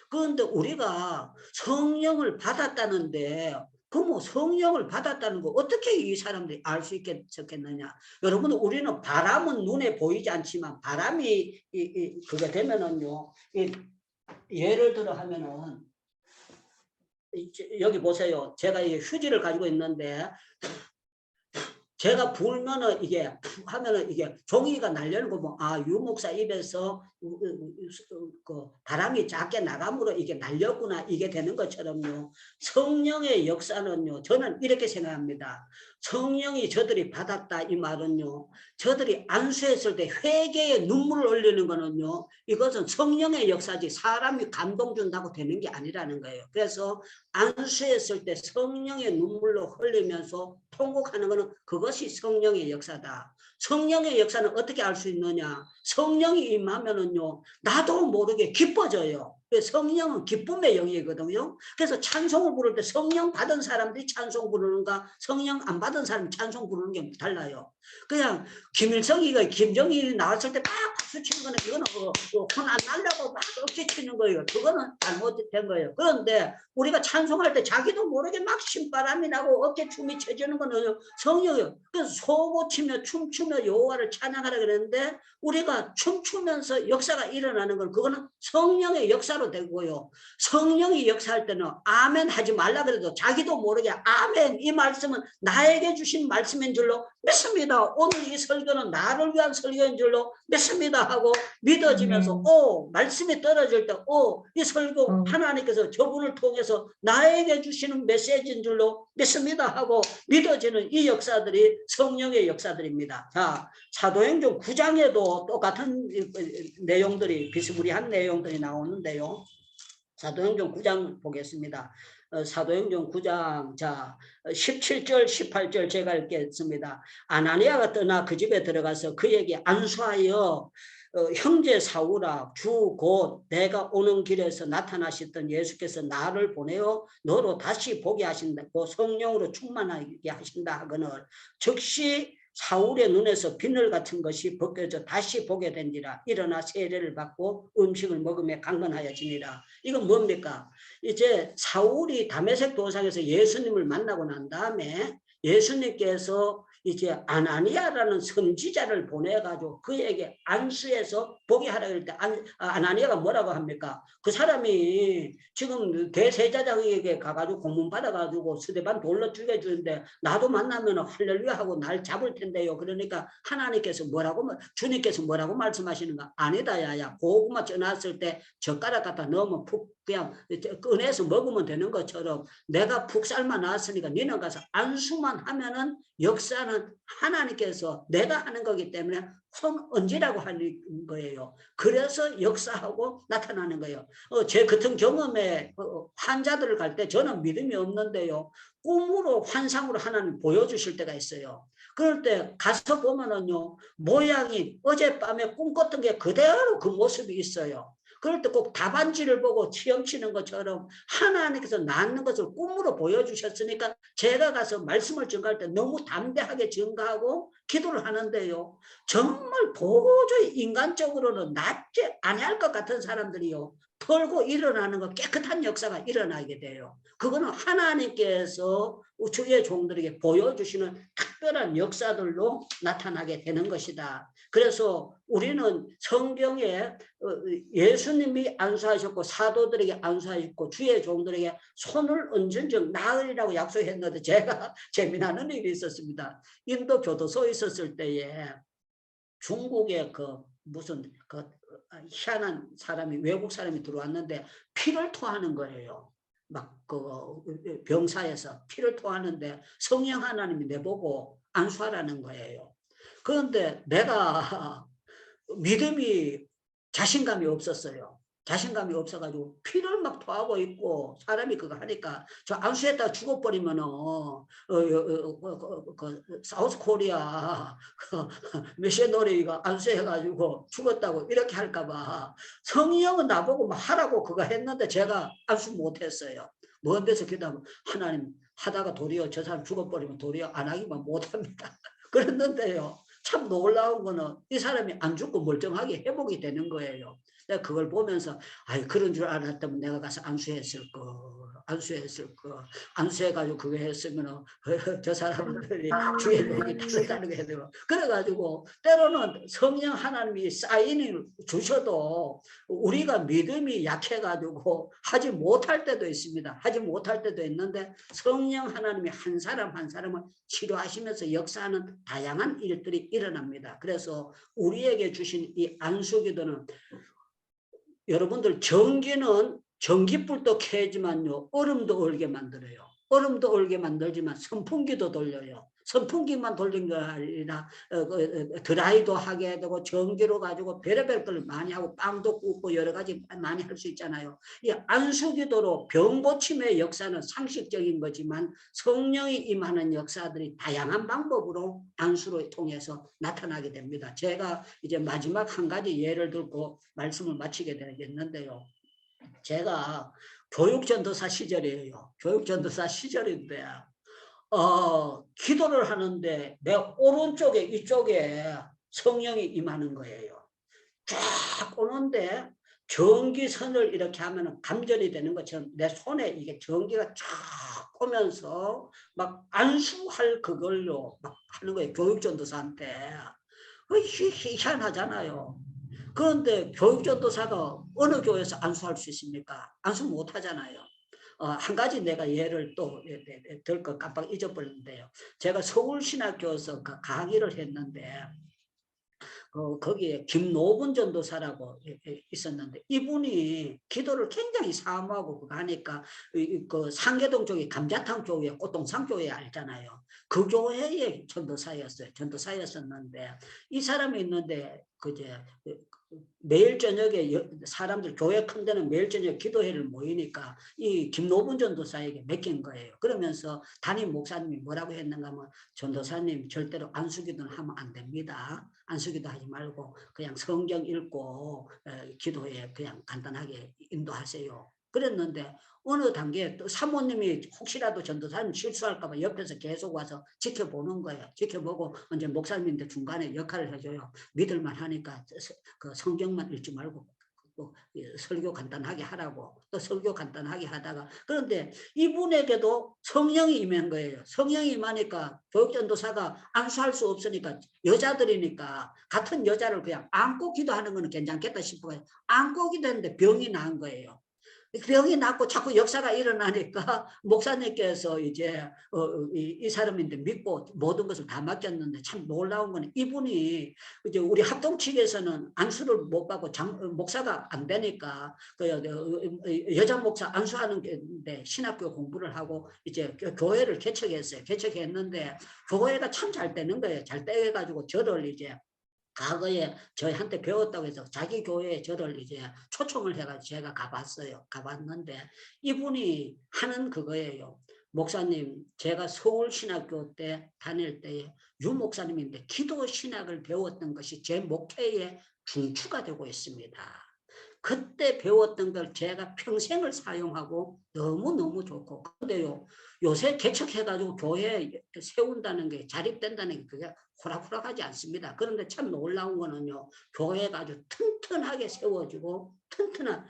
그런데 우리가 성령을 받았다는데 그 뭐 성령을 받았다는 거 어떻게 이 사람들이 알 수 있겠느냐. 여러분 우리는 바람은 눈에 보이지 않지만 바람이 그게 되면은요 예를 들어 하면은 여기 보세요. 제가 이 휴지를 가지고 있는데 제가 불면은 이게 하면은 이게 종이가 날려는 거 보면 아 유목사 입에서 그 바람이 작게 나감으로 이게 날렸구나 이게 되는 것처럼요. 성령의 역사는요. 저는 이렇게 생각합니다. 성령이 저들이 받았다 이 말은요. 저들이 안수했을 때 회개의 눈물을 흘리는 거는요. 이것은 성령의 역사지 사람이 감동 준다고 되는 게 아니라는 거예요. 그래서 안수했을 때 성령의 눈물로 흘리면서 통곡하는 것은 그것이 성령의 역사다. 성령의 역사는 어떻게 알 수 있느냐. 성령이 임하면은요 나도 모르게 기뻐져요. 성령은 기쁨의 영이거든요. 그래서 찬송을 부를 때 성령 받은 사람들이 찬송 부르는가 성령 안 받은 사람이 찬송 부르는 게 달라요. 그냥 김일성이가 김정일이 나왔을 때 막 박수 치는 거는 이거는 혼 안 날라고 막 어깨 치는 거예요. 그거는 잘못된 거예요. 그런데 우리가 찬송할 때 자기도 모르게 막 신바람이 나고 어깨 춤이 쳐지는 거는 성령이에요. 그래서 소고 치며 춤추며 여호와를 찬양하라 그랬는데 우리가 춤추면서 역사가 일어나는 건 그거는 성령의 역사로 되고요. 성령이 역사할 때는 아멘 하지 말라 그래도 자기도 모르게 아멘 이 말씀은 나에게 주신 말씀인 줄로 믿습니다. 오늘 이 설교는 나를 위한 설교인 줄로 믿습니다 하고 믿어지면서 말씀이 떨어질 때 이 설교 하나님께서 저분을 통해서 나에게 주시는 메시지인 줄로 믿습니다 하고 믿어지는 이 역사들이 성령의 역사들입니다. 자, 사도행전 9장에도 똑같은 내용들이 비스무리한 내용들이 나오는데요. 사도행전 9장 보겠습니다. 사도행전 9장 자 17절 18절 제가 읽겠습니다. 아나니아가 떠나 그 집에 들어가서 그에게 안수하여 형제 사울아 주 곧 내가 오는 길에서 나타나셨던 예수께서 나를 보내어 너로 다시 보게 하신다고 성령으로 충만하게 하신다 하거늘 즉시 사울의 눈에서 비늘 같은 것이 벗겨져 다시 보게 된지라. 일어나 세례를 받고 음식을 먹으며 강건하여지니라. 이건 뭡니까? 이제 사울이 다메섹 도상에서 예수님을 만나고 난 다음에 예수님께서 이제 아나니아라는 선지자를 보내가지고 그에게 안수해서 보게 하라 그럴 때 아나니아가 뭐라고 합니까? 그 사람이 지금 대제사장에게 가가지고 공문 받아가지고 스데반 돌로 죽여주는데 나도 만나면 할렐루야 하고 날 잡을 텐데요. 그러니까 하나님께서 뭐라고 주님께서 뭐라고 말씀하시는가? 아니다 야야. 고구마 쪄놨을 때 젓가락 갖다 넣으면 푹 그냥 꺼내서 먹으면 되는 것처럼 내가 푹 삶아 놨으니까 너는 가서 안수만 하면은 역사는 하나님께서 내가 하는 거기 때문에 손 얹으라고 하는 거예요. 그래서 역사하고 나타나는 거예요. 제 같은 경험에 환자들을 갈 때 저는 믿음이 없는데요. 꿈으로 환상으로 하나님 보여주실 때가 있어요. 그럴 때 가서 보면은요. 모양이 어젯밤에 꿈 꿨던 게 그대로 그 모습이 있어요. 그럴 때 꼭 답안지를 보고 치엄치는 것처럼 하나님께서 낫는 것을 꿈으로 보여주셨으니까 제가 가서 말씀을 증거할 때 너무 담대하게 증거하고 기도를 하는데요. 정말 도저히 인간적으로는 낫지 아니할 것 같은 사람들이요. 털고 일어나는 거 깨끗한 역사가 일어나게 돼요. 그거는 하나님께서 주의 종들에게 보여주시는 특별한 역사들로 나타나게 되는 것이다. 그래서 우리는 성경에 예수님이 안수하셨고 사도들에게 안수하셨고 주의 종들에게 손을 얹은 적 나으리라고 약속했는데 제가 재미나는 일이 있었습니다. 인도 교도소에 있었을 때에 중국의 무슨 희한한 사람이 외국 사람이 들어왔는데 피를 토하는 거예요. 막 병사에서 피를 토하는데 성령 하나님이 내보고 안수하라는 거예요. 그런데 내가 믿음이 자신감이 없었어요. 자신감이 없어가지고 피를 막 토하고 있고 사람이 그거 하니까 저 안수했다 죽어버리면은 사우스 코리아 미셔너리가 안수해가지고 죽었다고 이렇게 할까봐 성령은 나보고 막 하라고 그거 했는데 제가 안수 못했어요. 먼 데서 기도하면 하나님 하다가 도리어 저 사람 죽어버리면 도리어 안 하기만 못합니다. 그랬는데요. 참 놀라운 거는 이 사람이 안 죽고 멀쩡하게 회복이 되는 거예요. 내가 그걸 보면서 그런 줄 알았다면 내가 가서 안수했을 거 안수해가지고 그거 했으면 저 사람들이 주의 종이 따뜻하게 해야 되고 그래가지고 때로는 성령 하나님이 사인을 주셔도 우리가 믿음이 약해가지고 하지 못할 때도 있습니다. 하지 못할 때도 있는데 성령 하나님이 한 사람 한 사람을 치료하시면서 역사하는 다양한 일들이 일어납니다. 그래서 우리에게 주신 이 안수기도는 여러분들 전기는 전기불도 켜지만요. 얼음도 얼게 만들어요. 얼음도 얼게 만들지만 선풍기도 돌려요. 선풍기만 돌린 게 아니라 드라이도 하게 되고 전기로 가지고 별의별 걸 많이 하고 빵도 굽고 여러 가지 많이 할 수 있잖아요. 이 안수기도로 병고침의 역사는 상식적인 거지만 성령이 임하는 역사들이 다양한 방법으로 안수를 통해서 나타나게 됩니다. 제가 이제 마지막 한 가지 예를 들고 말씀을 마치게 되겠는데요. 제가 교육전도사 시절이에요. 교육전도사 시절인데 기도를 하는데 내 오른쪽에 이쪽에 성령이 임하는 거예요. 쫙 오는데 전기선을 이렇게 하면 감전이 되는 것처럼 내 손에 이게 전기가 쫙 오면서 막 안수할 그걸로 막 하는 거예요. 교육전도사한테. 희한하잖아요. 그런데 교육전도사가 어느 교회에서 안수할 수 있습니까? 안수 못 하잖아요. 한 가지 내가 예를 또 들 거 깜빡 잊어버렸는데요. 제가 서울신학교에서 강의를 했는데 거기에 김노분 전도사라고 있었는데 이분이 기도를 굉장히 사모하고 그거 하니까 그 상계동 쪽에 감자탕 쪽에 꽃동산 교회 알잖아요. 그 교회의 전도사였었는데 이 사람이 있는데 그제 매일 저녁에 사람들 교회 큰 데는 매일 저녁 기도회를 모이니까 이 김노분 전도사에게 맡긴 거예요. 그러면서 담임 목사님이 뭐라고 했는가 하면 전도사님 절대로 안수기도는 하면 안 됩니다. 안수기도 하지 말고 그냥 성경 읽고 기도에 그냥 간단하게 인도하세요. 그랬는데 어느 단계에 또 사모님이 혹시라도 전도사님 실수할까 봐 옆에서 계속 와서 지켜보는 거예요. 지켜보고 이제 목사님인데 중간에 역할을 해줘요. 믿을만 하니까 그 성경만 읽지 말고 또 설교 간단하게 하라고. 또 설교 간단하게 하다가 그런데 이분에게도 성령이 임한 거예요. 성령이 임하니까 교육전도사가 안수할 수 없으니까 여자들이니까 같은 여자를 그냥 안고 기도하는 거는 괜찮겠다 싶어요. 안고 기도했는데 병이 난 거예요. 병이 났고 자꾸 역사가 일어나니까 목사님께서 이제 이 사람인데 믿고 모든 것을 다 맡겼는데 참 놀라운 거는 이분이 이제 우리 합동 측에서는 안수를 못 받고 목사가 안 되니까 그 여자 목사 안수하는 게 신학교 공부를 하고 이제 교회를 개척했어요. 개척했는데 교회가 참 잘 되는 거예요. 잘 돼가지고 저를 이제 과거에 저희한테 배웠다고 해서 자기 교회에 저를 이제 초청을 해가지고 제가 가봤어요. 가봤는데 이분이 하는 그거예요. 목사님, 제가 서울신학교 때 다닐 때에 유 목사님인데 기도 신학을 배웠던 것이 제 목회에 중추가 되고 있습니다. 그때 배웠던 걸 제가 평생을 사용하고 너무너무 좋고 그런데요. 요새 개척해가지고 교회 세운다는 게 자립된다는 게 그게 호락호락하지 않습니다. 그런데 참 놀라운 거는요. 교회가 아주 튼튼하게 세워지고 튼튼한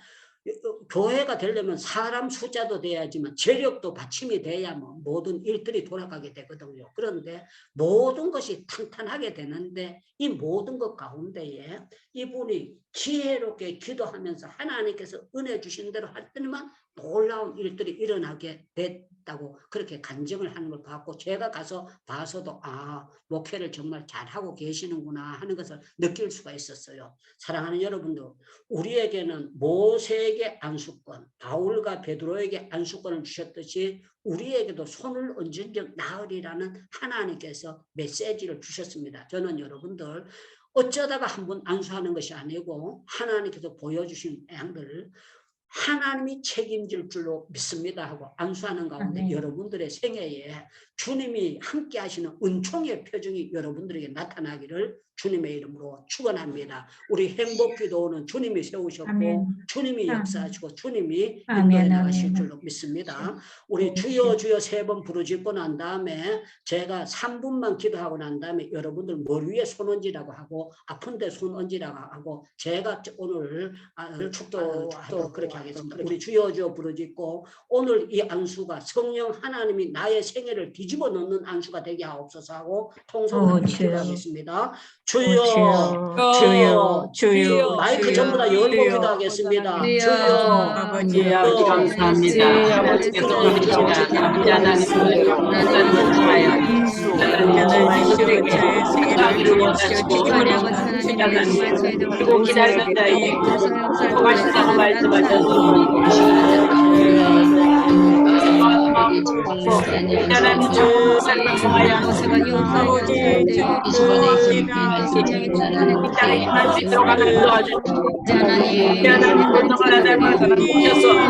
교회가 되려면 사람 숫자도 돼야지만 재력도 받침이 돼야만 모든 일들이 돌아가게 되거든요. 그런데 모든 것이 탄탄하게 되는데 이 모든 것 가운데에 이분이 지혜롭게 기도하면서 하나님께서 은혜 주신 대로 할 때만 놀라운 일들이 일어나게 됐다고 그렇게 간증을 하는 걸 봤고 제가 가서 봐서도 아 목회를 정말 잘하고 계시는구나 하는 것을 느낄 수가 있었어요. 사랑하는 여러분들 우리에게는 모세에게 안수권 바울과 베드로에게 안수권을 주셨듯이 우리에게도 손을 얹은 적 나으리라는 하나님께서 메시지를 주셨습니다. 저는 여러분들 어쩌다가 한번 안수하는 것이 아니고 하나님께서 보여주신 양들을 하나님이 책임질 줄로 믿습니다 하고 안수하는 가운데 여러분들의 생애에 주님이 함께 하시는 은총의 표정이 여러분들에게 나타나기를 주님의 이름으로 축원합니다. 우리 행복기도는 주님이 세우셨고 아멘. 주님이 역사하시고 주님이 아멘, 인도해 나가실 아멘. 줄로 믿습니다. 우리 주여 주여 세 번 부르짖고 난 다음에 제가 3분만 기도하고 난 다음에 여러분들 머리 위에 손 얹으라고 하고 아픈데 손 얹으라고 하고 제가 오늘 축도하도록 그렇게 하겠습니다. 우리 주여 주여 부르짖고 오늘 이 안수가 성령 하나님이 나의 생애를 뒤집어 놓는 안수가 되게 하옵소서 하고 통성으로 기도하겠습니다. 주여 주여 주여 마이크 전부 다 열고 기도하겠습니다. 주여 아버지 감사합니다. 하나님께서 오늘 이 시간 아버지 하나님을 하여 그리고 기다리는 자에게 하신다고 말씀하셨습니다. 하나님 주 사랑하여 아버지 이 땅에 임할 수 있도록 하나님 도와주시고 하나님 운동을 하다 보셔서